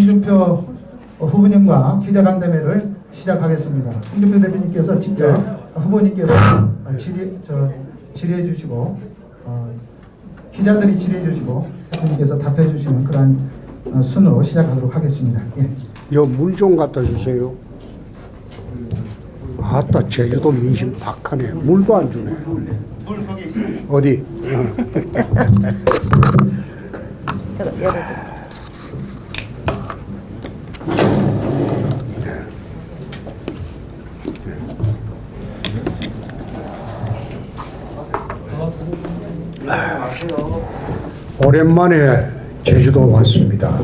홍준표 후보님과 기자간담회를 시작하겠습니다. 홍준표 대표님께서 직접 후보님께서 질의해 주시고 기자들이 질의해 주시고 대표님께서 답해 주시는 그러한 순으로 시작하도록 하겠습니다. 예. 물 좀 갖다 주세요. 아따, 제주도 민심 박하네. 물도 안 주네. 물 거기 있습니다. 어디? 저거 열어줘. 오랜만에 제주도 왔습니다.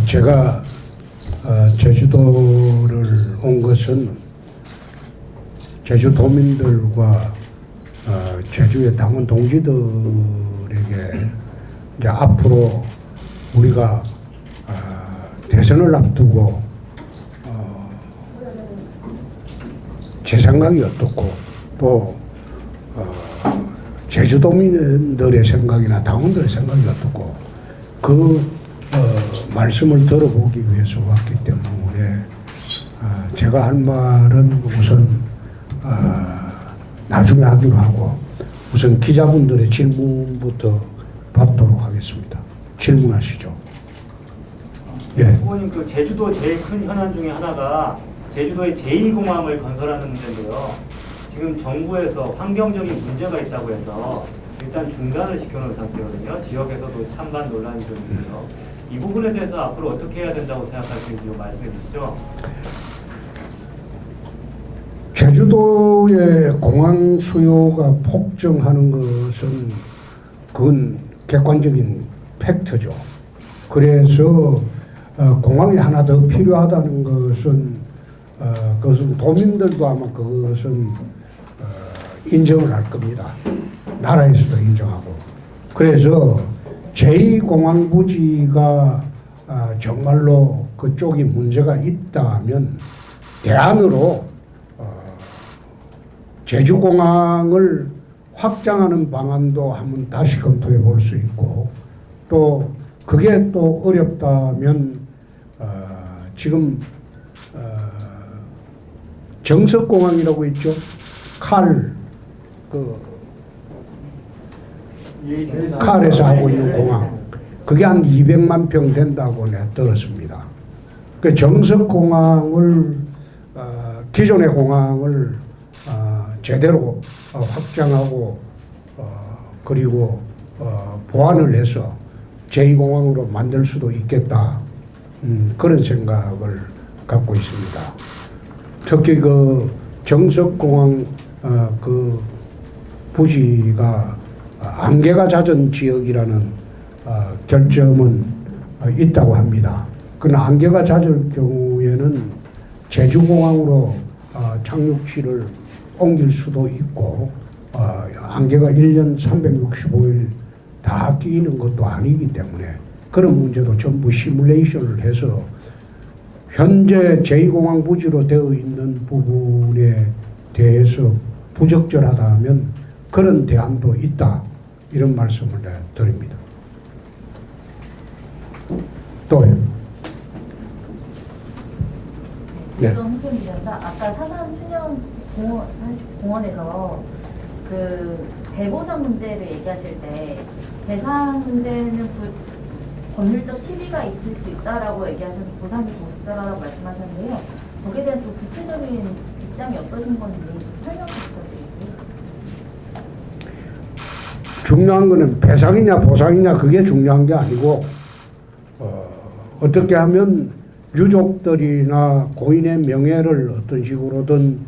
제가 제주도를 온 것은 제주도민들과 제주의 당원 동지들에게 이제 앞으로 우리가 대선을 앞두고 제 생각이 어떻고 또 제주도민들의 생각이나 당원들의 생각이 어떻고 그 말씀을 들어보기 위해서 왔기 때문에 제가 할 말은 우선 나중에 하기로 하고 우선 기자분들의 질문부터 받도록 하겠습니다. 질문하시죠. 예. 후보님, 그 제주도 제일 큰 현안 중에 하나가 제주도의 제2공항을 건설하는 문제인데요. 지금 정부에서 환경적인 문제가 있다고 해서 일단 중단을 시켜놓은 상태거든요. 지역에서도 찬반 논란이 좀 있고요. 이 부분에 대해서 앞으로 어떻게 해야 된다고 생각하시는지 말씀해 주시죠. 제주도의 공항 수요가 폭증하는 것은 그건 객관적인 팩트죠. 그래서 공항이 하나 더 필요하다는 것은 그것은 도민들도 아마 그것은 인정을 할 겁니다. 나라에서도 인정하고. 그래서 제2공항 부지가 정말로 그쪽이 문제가 있다면 대안으로 제주공항을 확장하는 방안도 한번 다시 검토해 볼 수 있고 또 그게 또 어렵다면 지금 정석공항이라고 있죠. 칼에서 하고 있는 공항. 그게 한 200만 평 된다고 내가 들었습니다. 그 정석공항을 기존의 공항을 제대로 확장하고 그리고 보완을 해서 제2공항으로 만들 수도 있겠다. 그런 생각을 갖고 있습니다. 특히 그 정석공항 그 부지가 안개가 잦은 지역이라는 결점은 있다고 합니다. 그러나 안개가 잦을 경우에는 제주공항으로 착륙지를 옮길 수도 있고 안개가 1년 365일 다 끼는 것도 아니기 때문에 그런 문제도 전부 시뮬레이션을 해서 현재 제2공항 부지로 되어 있는 부분에 대해서 부적절하다면 그런 대안도 있다. 이런 말씀을 드립니다. 또요. 네. 아까 사산 수년 공원에서 그 대보상 문제를 얘기하실 때 대상 문제는 법률적 시비가 있을 수 있다라고 얘기하셔서 보상이 적절하다고 말씀하셨는데요. 거기에 대한 좀 구체적인 입장이 어떠신 건지 좀 설명 부탁드릴게요. 중요한 거는 배상이냐 보상이냐 그게 중요한 게 아니고 어떻게 하면 유족들이나 고인의 명예를 어떤 식으로든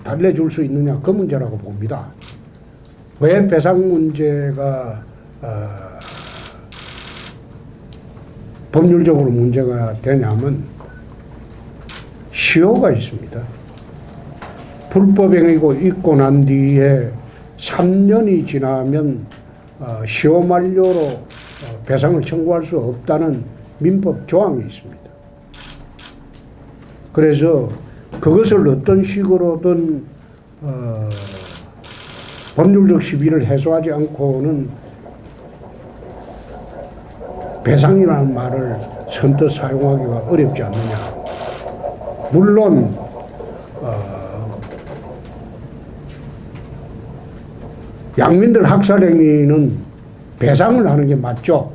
달래줄 수 있느냐 그 문제라고 봅니다. 왜 배상 문제가 법률적으로 문제가 되냐면 시효가 있습니다. 불법행위고 있고 난 뒤에 3년이 지나면 시효 만료로 배상을 청구할 수 없다는 민법 조항이 있습니다. 그래서 그것을 어떤 식으로든 법률적 시비를 해소하지 않고는 배상이라는 말을 선뜻 사용하기가 어렵지 않느냐. 물론 양민들 학살 행위는 배상을 하는 게 맞죠.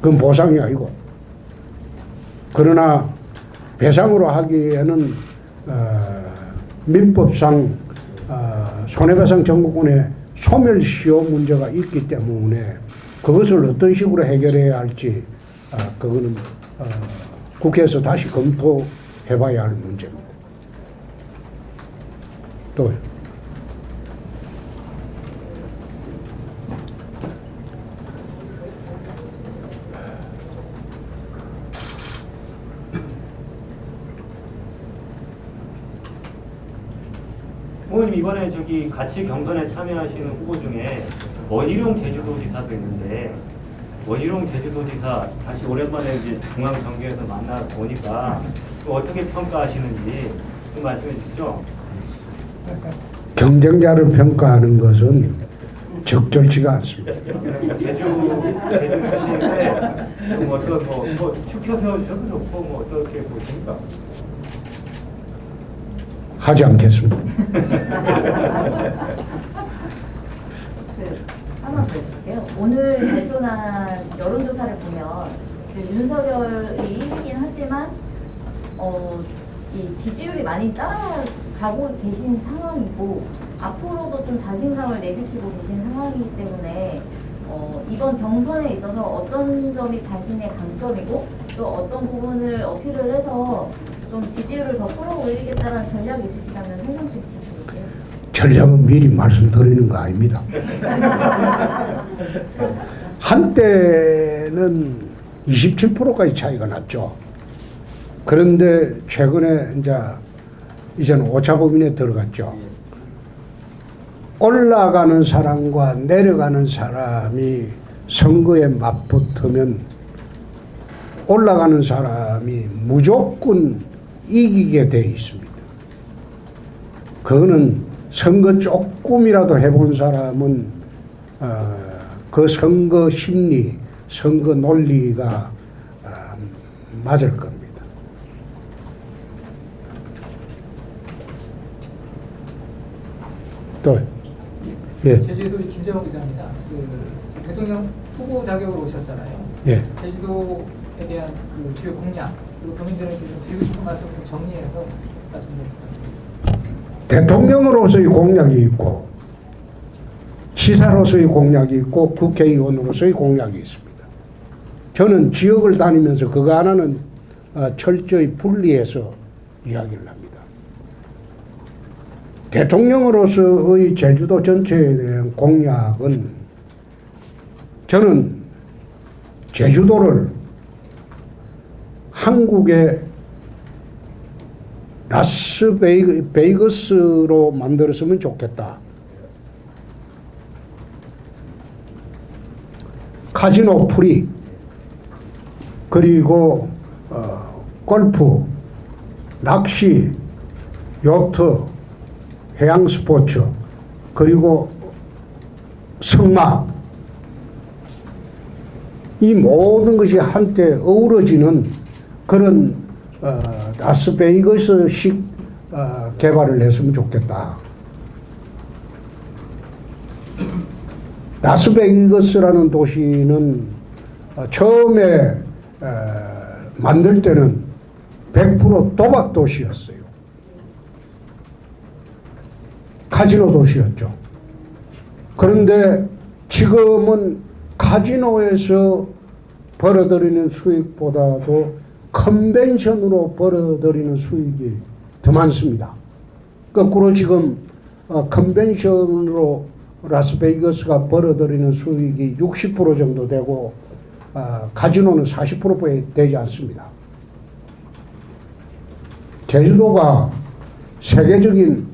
그건 보상이 아니고. 그러나 배상으로 하기에는 민법상 손해배상 청구권의 소멸시효 문제가 있기 때문에 그것을 어떤 식으로 해결해야 할지 그거는 국회에서 다시 검토해봐야 할 문제입니다. 또 의원님 이번에 저기 같이 경선에 참여하시는 후보 중에 원희룡 제주도지사도 있는데 원희룡 제주도지사 다시 오랜만에 이제 중앙정계에서 만나 보니까 어떻게 평가하시는지 좀 말씀해 주시죠. 경쟁자를 평가하는 것은 적절치가 않습니다. 제주 출신인데 좀 어떤 뭐 축혀 세워주셔도 좋고 뭐 어떻게 보십니까? 하지 않겠습니다. 하나 더 해볼게요. 오늘 발표난 여론조사를 보면 윤석열이 1위긴 하지만 이 지지율이 많이 따라가고 계신 상황이고 앞으로도 좀 자신감을 내비치고 계신 상황이기 때문에 이번 경선에 있어서 어떤 점이 자신의 강점이고 또 어떤 부분을 어필을 해서 좀 지지율을 더 끌어올리겠다는 전략이 있으시다면 설명 좀 부탁드릴게요. 전략은 미리 말씀드리는 거 아닙니다. 한때는 27%까지 차이가 났죠. 그런데 최근에 이제는 오차범위에 들어갔죠. 올라가는 사람과 내려가는 사람이 선거에 맞붙으면 올라가는 사람이 무조건 이기게 돼 있습니다. 그거는 선거 조금이라도 해본 사람은 그 선거 심리, 선거 논리가 맞을 겁니다. 또 예. 제주에서 우리 김재원 기자입니다. 대통령 후보 자격으로 오셨잖아요. 예. 제주도에 대한 주요 공약 그리고 국민들에게 좀 드리고 싶은 말씀 좀 정리해서 말씀드립니다. 대통령으로서의 공약이 있고 시사로서의 공약이 있고 국회의원으로서의 공약이 있습니다. 저는 지역을 다니면서 그거 하나는 철저히 분리해서 이야기를 합니다. 대통령으로서의 제주도 전체에 대한 공약은 저는 제주도를 한국의 라스베이거스로 만들었으면 좋겠다. 카지노 프리, 그리고 골프, 낚시, 요트, 해양 스포츠, 그리고 승마, 이 모든 것이 한때 어우러지는 그런 라스베이거스식 개발을 했으면 좋겠다. 라스베이거스라는 도시는 처음에 만들 때는 100% 도박 도시였어요. 카지노 도시였죠. 그런데 지금은 카지노에서 벌어들이는 수익보다도 컨벤션으로 벌어들이는 수익이 더 많습니다. 거꾸로 지금 컨벤션으로 라스베이거스가 벌어들이는 수익이 60% 정도 되고 카지노는 40%밖에 되지 않습니다. 제주도가 세계적인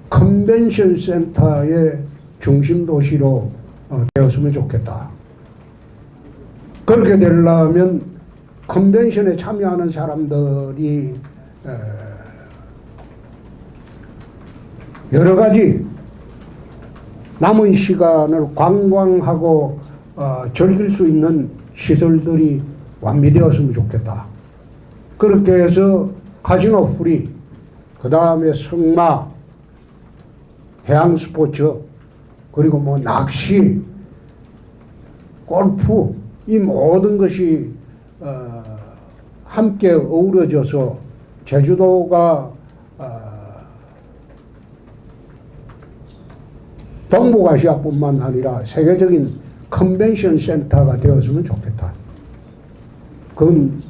컨벤션 센터의 중심 도시로 되었으면 좋겠다. 그렇게 되려면 컨벤션에 참여하는 사람들이 여러 가지 남은 시간을 관광하고 즐길 수 있는 시설들이 완비되었으면 좋겠다. 그렇게 해서 카지노 프리, 그 다음에 승마, 해양 스포츠, 그리고 뭐 낚시, 골프, 이 모든 것이 함께 어우러져서 제주도가 동북아시아뿐만 아니라 세계적인 컨벤션 센터가 되었으면 좋겠다. 그건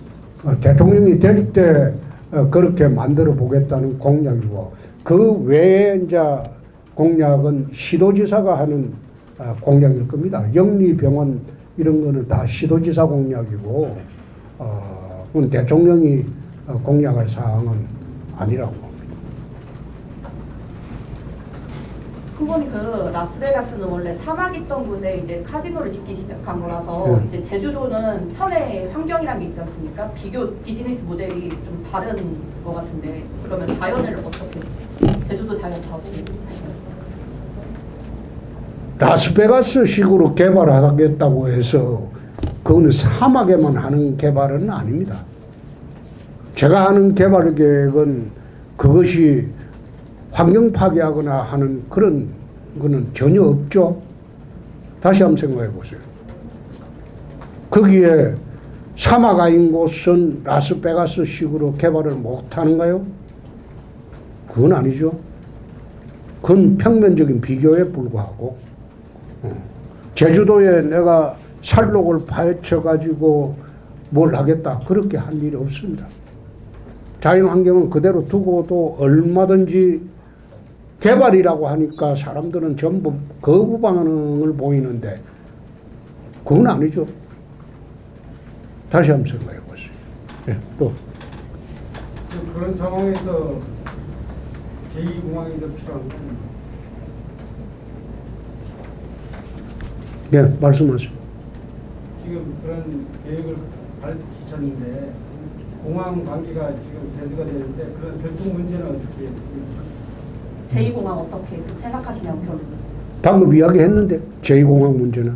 대통령이 될 때 그렇게 만들어 보겠다는 공약이고, 그 외에 이제 공약은 시도지사가 하는 공약일 겁니다. 영리병원 이런 거는 다 시도지사 공약이고, 그건 대통령이 공약할 사항은 아니라고 봅니다. 후보님, 그 라스베가스는 원래 사막 있던 곳에 이제 카지노를 짓기 시작한 거라서 이제 제주도는 현의 환경이란 게 있지 않습니까? 비즈니스 모델이 좀 다른 것 같은데, 그러면 자연을 어떻게, 제주도 자연 다 어떻게 할까요? 라스베가스식으로 개발하겠다고 해서 그거는 사막에만 하는 개발은 아닙니다. 제가 하는 개발 계획은 그것이 환경 파괴하거나 하는 그런 거는 전혀 없죠. 다시 한번 생각해 보세요. 거기에 사막 아닌 곳은 라스베가스식으로 개발을 못하는가요? 그건 아니죠. 그건 평면적인 비교에 불과하고, 제주도에 내가 산록을 파헤쳐 가지고 뭘 하겠다, 그렇게 할 일이 없습니다. 자연환경은 그대로 두고도 얼마든지 개발이라고 하니까 사람들은 전부 거부 반응을 보이는데 그건 아니죠. 다시 한번 생각해 보세요. 네, 또. 그런 상황에서 제2공항이 더 필요한 건 네, 말씀하세요. 지금 그런 계획을 밝히셨는데 공항 관계가 지금 대두가 되는데 그런 교통 문제는 어떻게 제2공항 어떻게 생각하시냐고 결론. 방금 이야기했는데 제2공항 문제는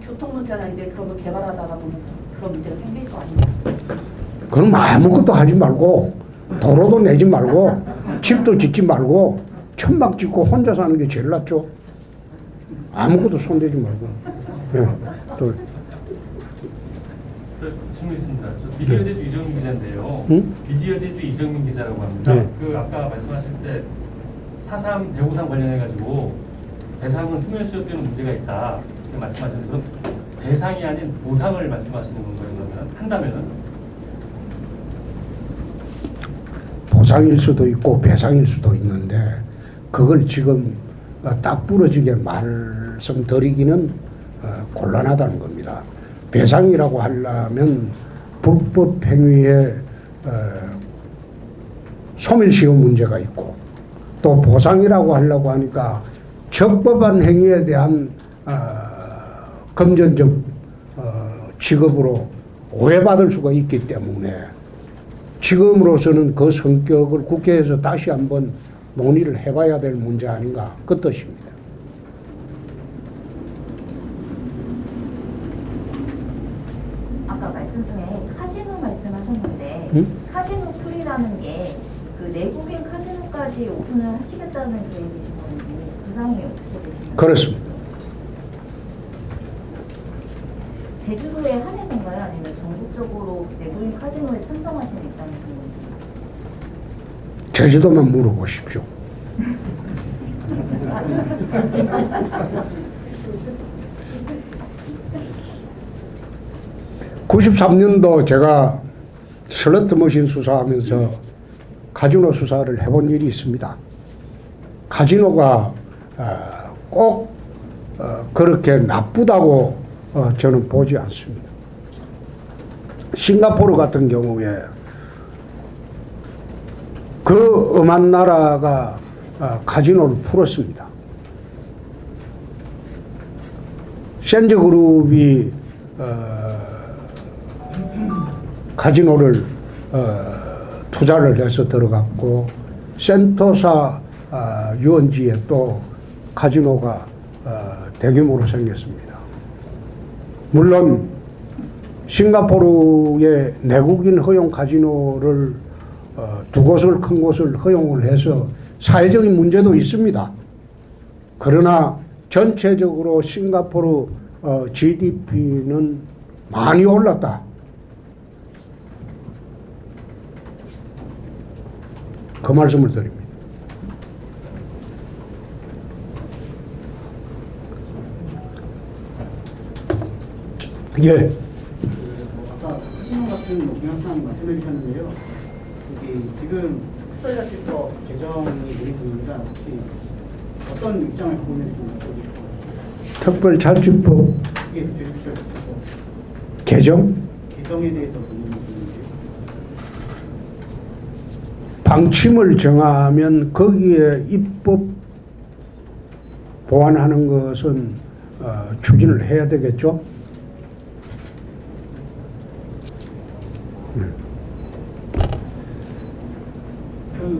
교통 문제는 이제 그런 거 개발하다가 보면 그런 문제가 생길 거 아니에요? 그럼 아무것도 하지 말고 도로도 내지 말고 집도 짓지 말고 천막 짓고 혼자 사는 게 제일 낫죠. 아무것도 손대지 말고. 네, 또. 질문 있습니다. 저 미디어 제주 이정민 기자인데요. 응? 미디어 제주 이정민 기자라고 합니다. 네. 그 아까 말씀하실 때 4.3 대구상 관련해가지고 배상은 소멸시효되는 문제가 있다 이렇게 말씀하셨는데, 그럼 배상이 아닌 보상을 말씀하시는 건가요? 그러면 한다면은? 보상일 수도 있고 배상일 수도 있는데 그걸 지금 딱 부러지게 말씀드리기는 곤란하다는 겁니다. 배상이라고 하려면 불법 행위에 소멸시효 문제가 있고, 또 보상이라고 하려고 하니까 적법한 행위에 대한 금전적 지급으로 오해받을 수가 있기 때문에 지금으로서는 그 성격을 국회에서 다시 한번 논의를 해봐야 될 문제 아닌가, 그 뜻입니다. 아까 말씀 중에 카지노 말씀하셨는데 응? 카지노 풀이라는 게 그 내국인 카지노까지 오픈을 하시겠다는 계획이신 건지 구상이 어떻게 되시나요? 그렇습니다. 제주도에 한해서인가요? 아니면 전국적으로 내국인 카지노에 찬성하시는 입장이신 건지? 제주도만 물어보십시오. (93년도) 제가 슬러트 머신 수사하면서 카지노 수사를 해본 일이 있습니다. 카지노가 꼭 그렇게 나쁘다고 저는 보지 않습니다. 싱가포르 같은 경우에 그 엄한 나라가 카지노를 풀었습니다. 센즈그룹이 카지노를 투자를 해서 들어갔고, 센토사 유원지에 또 카지노가 대규모로 생겼습니다. 물론 싱가포르의 내국인 허용 카지노를 두 곳을 큰 곳을 허용을 해서 사회적인 문제도 있습니다. 그러나 전체적으로 싱가포르 GDP는 많이 올랐다. 그 말씀을 드립니다. 예. 아까 신용 같은 동영상 말씀해 주셨는데요. 여기 지금 특별자치법 개정이 논의 중입니다. 혹시 어떤 입장을 갖고 있는지 좀 여쭤보고 특별자치법 이게 특별자치법 개정 개정에 대해서 논의 중인데요. 방침을 정하면 거기에 입법 보완하는 것은 추진을 해야 되겠죠. 그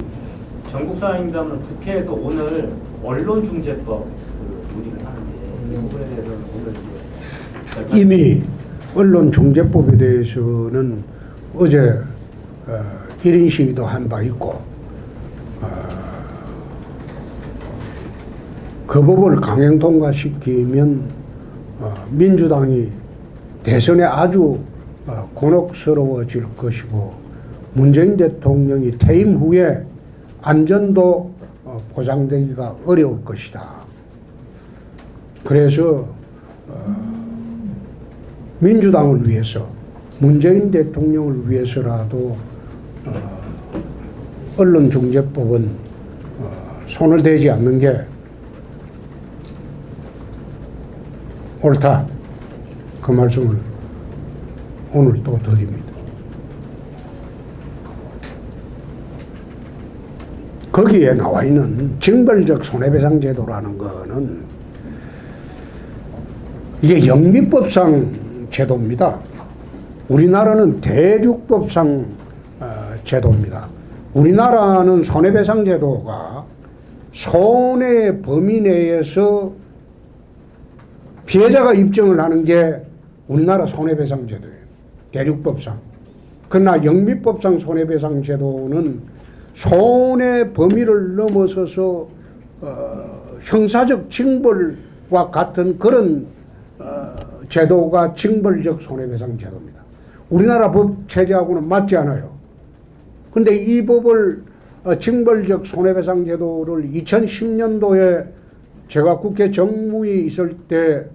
전국사항임담은 국회에서 오늘 언론중재법 논의를 하는데 이 부분에 대해서는 오늘 이제 이미 언론중재법에 대해서는 어제 1인 시위도 한 바 있고 그 법을 강행 통과시키면 민주당이 대선에 아주 곤혹스러워질 것이고 문재인 대통령이 퇴임 후에 안전도 보장되기가 어려울 것이다. 그래서 민주당을 위해서 문재인 대통령을 위해서라도 언론중재법은 손을 대지 않는 게 옳다. 그 말씀을 오늘 또 드립니다. 거기에 나와 있는 징벌적 손해배상 제도라는 거는 이게 영미법상 제도입니다. 우리나라는 대륙법상 제도입니다. 우리나라는 손해배상 제도가 손해 범위 내에서 피해자가 입증을 하는 게 우리나라 손해배상 제도예요. 대륙법상. 그러나 영미법상 손해배상 제도는 손해 범위를 넘어서서 형사적 징벌과 같은 그런 제도가 징벌적 손해배상 제도입니다. 우리나라 법 체제하고는 맞지 않아요. 그런데 이 법을 징벌적 손해배상 제도를 2010년도에 제가 국회 정무위 있을 때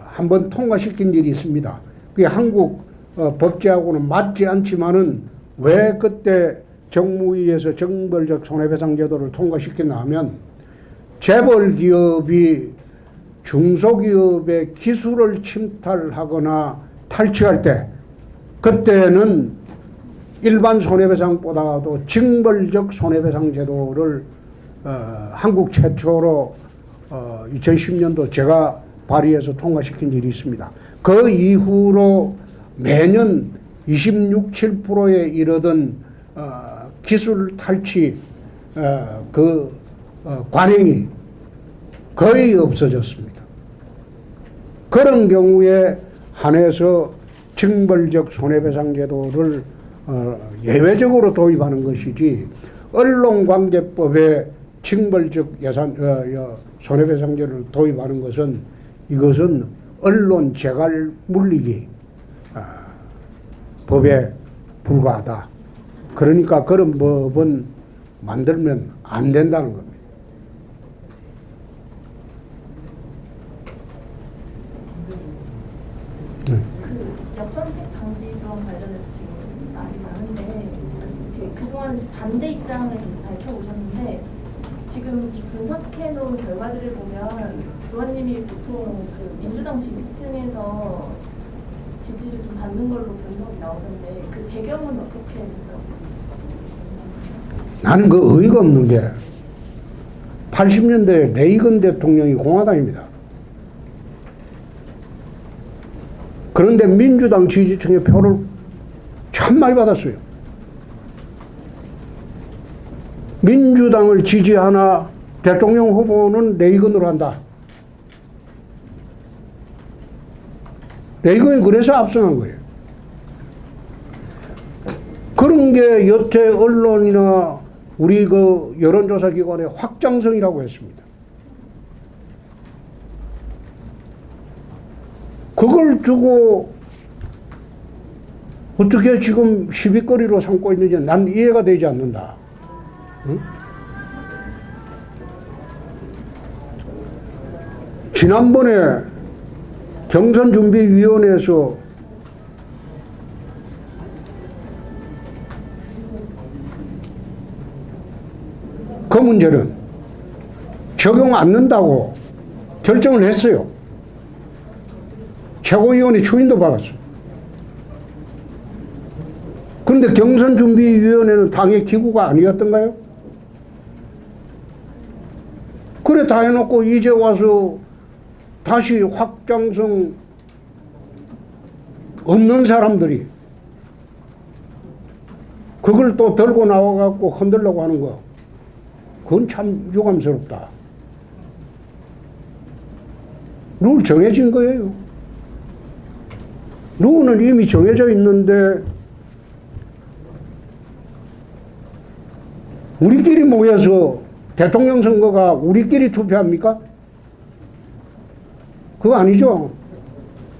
한번 통과시킨 일이 있습니다. 그게 한국 법제하고는 맞지 않지만은 왜 그때 정무위에서 징벌적 손해배상 제도를 통과시켰나 하면 재벌 기업이 중소기업의 기술을 침탈하거나 탈취할 때 그때는 일반 손해배상보다도 징벌적 손해배상 제도를 한국 최초로 2010년도 제가 발의해서 통과시킨 일이 있습니다. 그 이후로 매년 26, 7%에 이르던 기술 탈취 관행이 거의 없어졌습니다. 그런 경우에 한해서 징벌적 손해배상 제도를 예외적으로 도입하는 것이지 언론관계법에 징벌적 손해배상제를 도입하는 것은 이것은 언론 재갈 물리기 법에 불과하다. 그러니까 그런 법은 만들면 안 된다는 겁니다. 그 역선택 방지법 관련해서 지금 말이 많은데 그동안 반대 입장을 계속 밝혀오셨는데 지금 이 분석해 놓은 결과들을 보면 의원님이 보통 그 민주당 지지층에서 지지를 좀 받는 걸로 분석이 나오는데 그 배경은 어떻게 된다고 보시나요? 나는 그 의의가 없는 게 80년대 레이건 대통령이 공화당입니다. 그런데 민주당 지지층의 표를 참 많이 받았어요. 민주당을 지지하나 대통령 후보는 레이건으로 한다. 레이건이 그래서 압승한 거예요. 그런 게 여태 언론이나 우리 그 여론조사 기관의 확장성이라고 했습니다. 그걸 두고 어떻게 지금 시비거리로 삼고 있는지 난 이해가 되지 않는다. 응? 지난번에 경선준비위원회에서 그 문제는 적용 안 넣는다고 결정을 했어요. 최고위원이 추인도 받았어. 그런데 경선준비위원회는 당의 기구가 아니었던가요? 그래 다 해놓고 이제 와서 다시 확장성 없는 사람들이 그걸 또 들고 나와갖고 흔들려고 하는 거, 그건 참 유감스럽다. 룰 정해진 거예요. 룰은 이미 정해져 있는데 우리끼리 모여서 대통령 선거가 우리끼리 투표합니까? 그거 아니죠.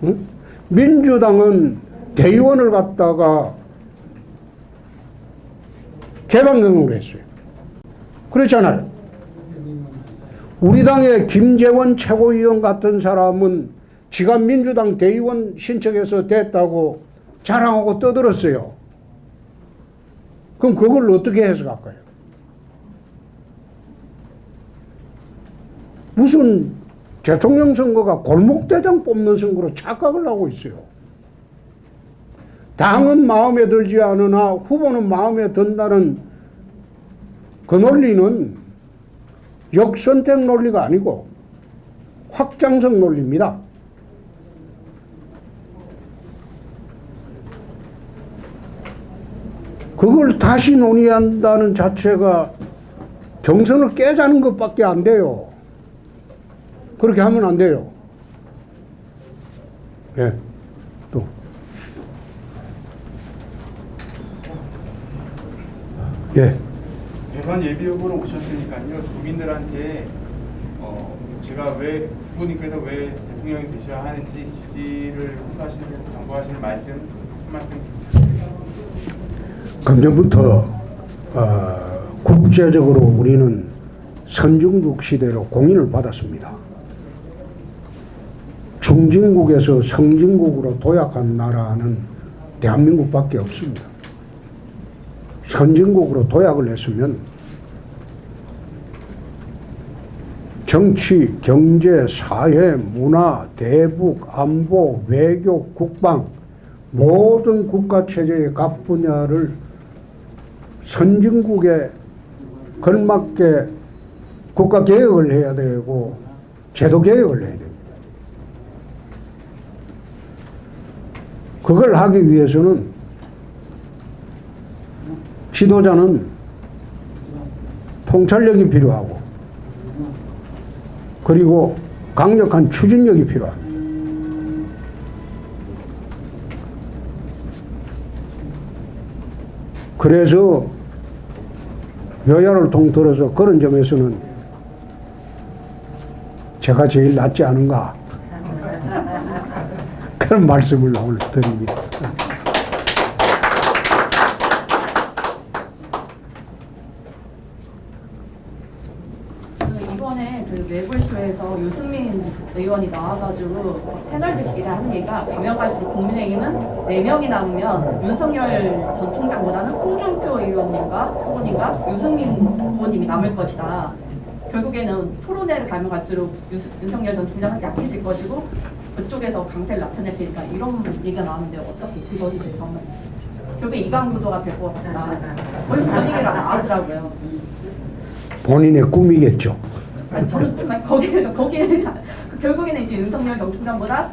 응? 민주당은 대의원을 갖다가 개방경으로 했어요. 그렇잖아요. 우리 당의 김재원 최고위원 같은 사람은 지가 민주당 대의원 신청해서 됐다고 자랑하고 떠들었어요. 그럼 그걸 어떻게 해석할까요? 무슨 대통령 선거가 골목대장 뽑는 선거로 착각을 하고 있어요. 당은 마음에 들지 않으나 후보는 마음에 든다는 그 논리는 역선택 논리가 아니고 확장성 논리입니다. 그걸 다시 논의한다는 자체가 경선을 깨자는 것밖에 안 돼요. 그렇게 하면 안 돼요. 예. 또. 예. 대선 예비 후보로 오셨으니까요. 국민들한테 제가 왜 후보님께서 왜 대통령이 되셔야 하는지 지지를 호소하시는 당부하시는 말씀 한 말씀. 금년부터 국제적으로 우리는 선진국 시대로 공인을 받았습니다. 중진국에서 성진국으로 도약한 나라는 대한민국밖에 없습니다. 선진국으로 도약을 했으면 정치, 경제, 사회, 문화, 대북, 안보, 외교, 국방 모든 국가체제의 각 분야를 선진국에 걸맞게 국가개혁을 해야 되고 제도개혁을 해야 됩니다. 그걸 하기 위해서는 지도자는 통찰력이 필요하고 그리고 강력한 추진력이 필요합니다. 그래서 여야를 통틀어서 그런 점에서는 제가 제일 낫지 않은가 그런 말씀을 오늘 드립니다. 이번에 그 매불쇼에서 유승민 의원이 나와가지고 패널들끼리 하는 얘기가 가면 갈수록 국민의힘은 4명이 남으면 윤석열 전 총장보다는 홍준표 의원님과 후보님과 유승민 후보님이 남을 것이다. 결국에는 토론회를 가면 갈수록 윤석열 전 총장은 약해질 것이고 그쪽에서 강세를 나타낼 테니까 이런 얘기가 나왔는데 어떻게 그것이 돼서 결국에 이강구도가 될 것 같다. 거의 그런 얘기가 나오더라고요. 본인의 꿈이겠죠. 아니, 저는 정말 거기에는 결국에는 이제 윤석열 전 총장보다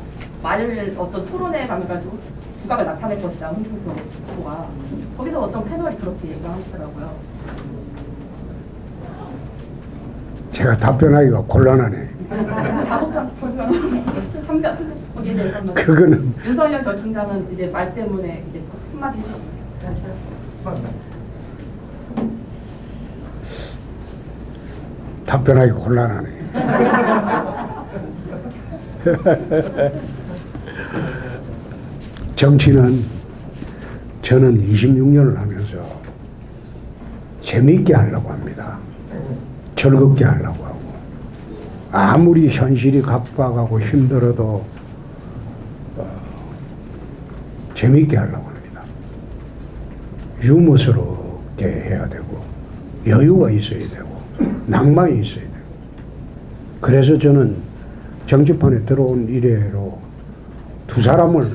어떤 토론회에 가면 가지고 두각을 나타낼 것이다. 홍준표 후보가 거기서 어떤 패널이 그렇게 얘기를 하시더라고요. 제가 답변하기가 곤란하네. 다복한 거기에 대해서 한번 그거는 윤석열 전 총장은 이제 말 때문에 이제 한마디 해주세요. 답변하기 곤란하네. 정치는 저는 26년을 하면서 재미있게 하려고 합니다. 즐겁게 하려고 하고 아무리 현실이 각박하고 힘들어도 재미있게 하려고 합니다. 유머스럽게 해야 되고 여유가 있어야 되고 낭만이 있어야 되고 그래서 저는 정치판에 들어온 이래로 두 사람을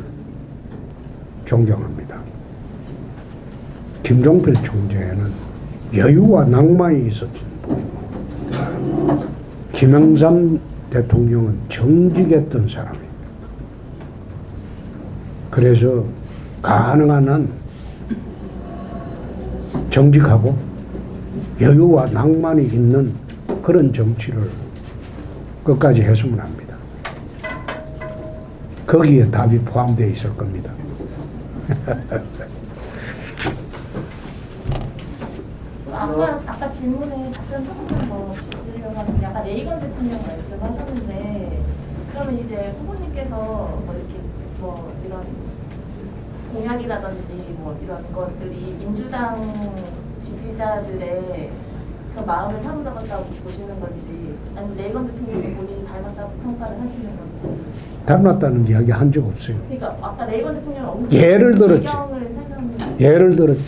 존경합니다. 김종필 총재는 여유와 낭만이 있었던 분이고 김영삼 대통령은 정직했던 사람입니다. 그래서 가능한 한 정직하고 여유와 낭만이 있는 그런 정치를 끝까지 했으면 합니다. 거기에 답이 포함되어 있을 겁니다. 아까 질문에 답변 조금만 더 드리려고 하는데 아까 레이건 대통령 말씀하셨는데 그러면 이제 후보님께서 뭐 이렇게 뭐 이런 공약이라든지 뭐 이런 것들이 민주당 지지자들의 그 마음을 사로잡았다고 보시는 건지 아니면 레이건 대통령이 본인이 닮았다고 평가를 하시는 건지. 닮았다는 이야기 한 적 없어요. 그러니까 아까 레이건 대통령 언급 예를 들었지. 배경을 설명해. 예를 들었지.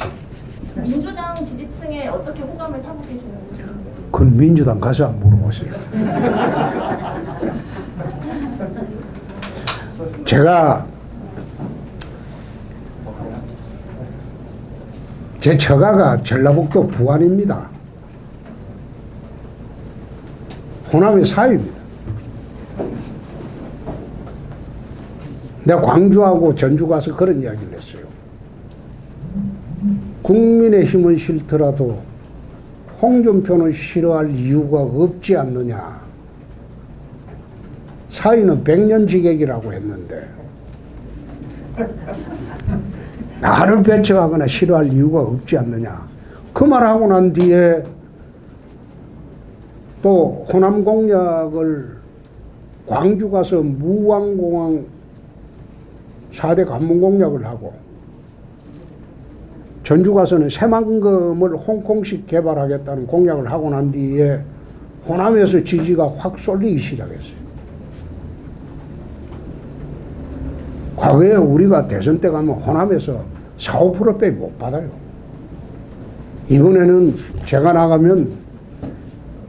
민주당 지지층에 어떻게 호감을 사고 계시는지. 그건 민주당 가서 한번 물어보세요. 제가 제 처가가 전라북도 부안입니다. 호남의 사유입니다. 내가 광주하고 전주 가서 그런 이야기를 했어요. 국민의힘은 싫더라도 홍준표는 싫어할 이유가 없지 않느냐. 사유는 100년 지객이라고 했는데 나를 배척하거나 싫어할 이유가 없지 않느냐. 그 말하고 난 뒤에 또 호남 공약을 광주 가서 무왕공항 4대 관문 공약을 하고 전주 가서는 새만금을 홍콩식 개발하겠다는 공약을 하고 난 뒤에 호남에서 지지가 확 쏠리기 시작했어요. 과거에 우리가 대선 때 가면 호남에서 4, 5%밖에 못 받아요. 이번에는 제가 나가면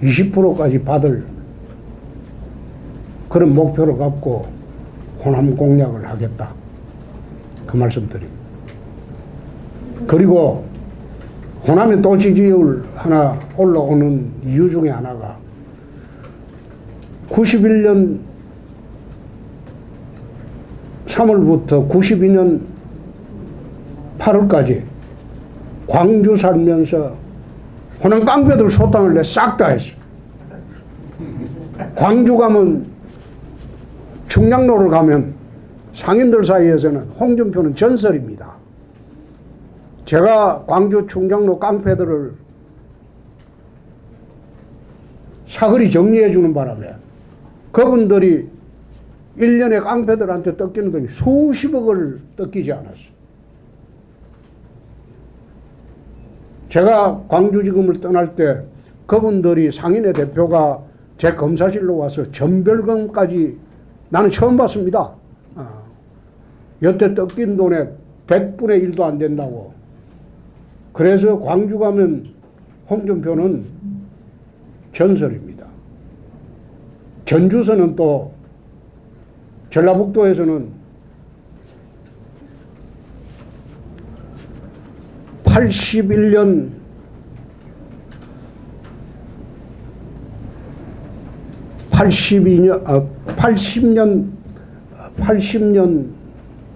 20%까지 받을 그런 목표를 갖고 호남 공약을 하겠다. 그 말씀 드립니다. 그리고 호남의 또 지지율 하나 올라오는 이유 중에 하나가 91년 3월부터 92년 8월까지 광주 살면서 호남 깡패들 소탕을 내 싹 다 했어. 광주 가면 충량로를 가면 상인들 사이에서는 홍준표는 전설입니다. 제가 광주 충장로 깡패들을 사거리 정리해 주는 바람에 그분들이 1년에 깡패들한테 뜯기는 돈이 수십억을 뜯기지 않았어요. 제가 광주지검을 떠날 때 그분들이 상인의 대표가 제 검사실로 와서 전별금까지 나는 처음 봤습니다. 여태 뜯긴 돈의 100분의 1도 안 된다고. 그래서 광주 가면 홍준표는 전설입니다. 전주서는 또 전라북도에서는 80년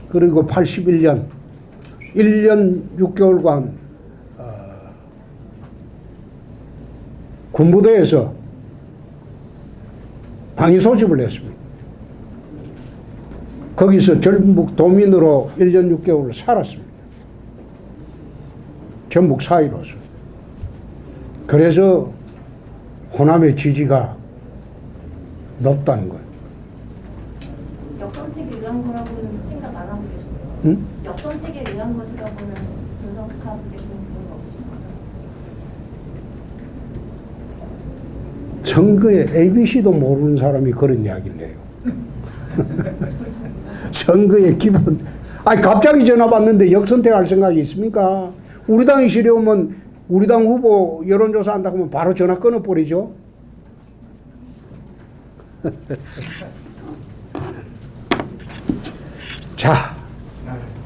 그리고 81년 1년 6개월간 군부대에서 방위 소집을 했습니다. 거기서 전북 도민으로 1년 6개월을 살았습니다. 전북 사위로서. 그래서 호남의 지지가 높다는 거예요. 역선택에 의한 거라고는 생각 안 하고 계시네요. 응? 역선택에 의한 것이라고는 분석하고 계시는 분은 없으신 거죠? 선거의 ABC도 모르는 사람이 그런 이야기를 해요. 선거의 기본. 아니 갑자기 전화 받는데 역선택할 생각이 있습니까? 우리 당이 시려우면 우리 당 후보 여론조사 한다고 하면 바로 전화 끊어버리죠. 자,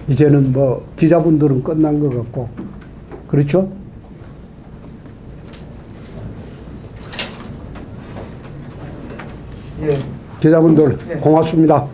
이제는 뭐 기자분들은 끝난 것 같고, 그렇죠? 예. 기자분들 예. 고맙습니다.